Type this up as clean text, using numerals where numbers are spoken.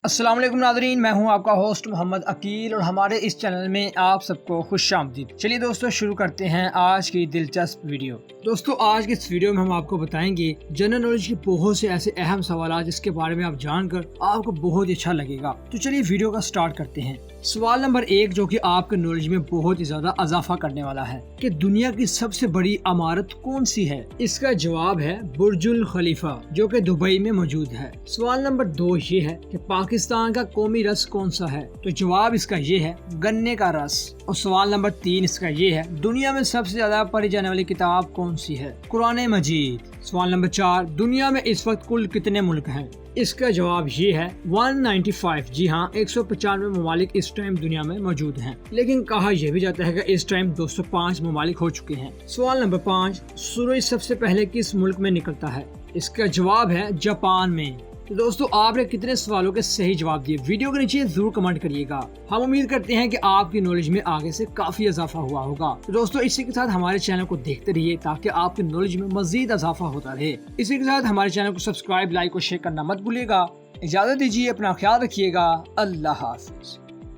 السلام علیکم ناظرین، میں ہوں آپ کا ہوسٹ محمد عقیل اور ہمارے اس چینل میں آپ سب کو خوش آمدید۔ چلیے دوستو شروع کرتے ہیں آج کی دلچسپ ویڈیو۔ دوستو آج کی اس ویڈیو میں ہم آپ کو بتائیں گے جنرل نالج کے بہت سے ایسے اہم سوالات جس کے بارے میں آپ جان کر آپ کو بہت ہی اچھا لگے گا۔ تو چلیے ویڈیو کا سٹارٹ کرتے ہیں۔ سوال نمبر 1 جو کہ آپ کے نالج میں بہت ہی زیادہ اضافہ کرنے والا ہے کہ دنیا کی سب سے بڑی عمارت کون سی ہے؟ اس کا جواب ہے برج الخلیفہ جو کہ دبئی میں موجود ہے۔ سوال نمبر 2 یہ ہے کہ پاکستان کا قومی رس کون سا ہے؟ تو جواب اس کا یہ ہے گنے کا رس۔ اور سوال نمبر 3 اس کا یہ ہے دنیا میں سب سے زیادہ پڑھی جانے والی کتاب کون سی ہے؟ قرآن مجید۔ سوال نمبر 4 دنیا میں اس وقت کل کتنے ملک ہیں؟ اس کا جواب یہ ہے 195۔ جی ہاں، 195 ممالک اس ٹائم دنیا میں موجود ہیں، لیکن کہا یہ بھی جاتا ہے کہ اس ٹائم 205 ممالک ہو چکے ہیں۔ سوال نمبر 5 سورج سب سے پہلے کس ملک میں نکلتا ہے؟ اس کا جواب ہے جاپان میں۔ تو دوستو آپ نے کتنے سوالوں کے صحیح جواب دیے؟ ویڈیو کے نیچے ضرور کمنٹ کریے گا۔ ہم امید کرتے ہیں کہ آپ کی نالج میں آگے سے کافی اضافہ ہوا ہوگا۔ تو دوستو اسی کے ساتھ ہمارے چینل کو دیکھتے رہیے تاکہ آپ کی نالج میں مزید اضافہ ہوتا رہے۔ اسی کے ساتھ ہمارے چینل کو سبسکرائب، لائک اور شیئر کرنا مت بھولیے گا۔ اجازت دیجیے، اپنا خیال رکھیے گا۔ اللہ حافظ۔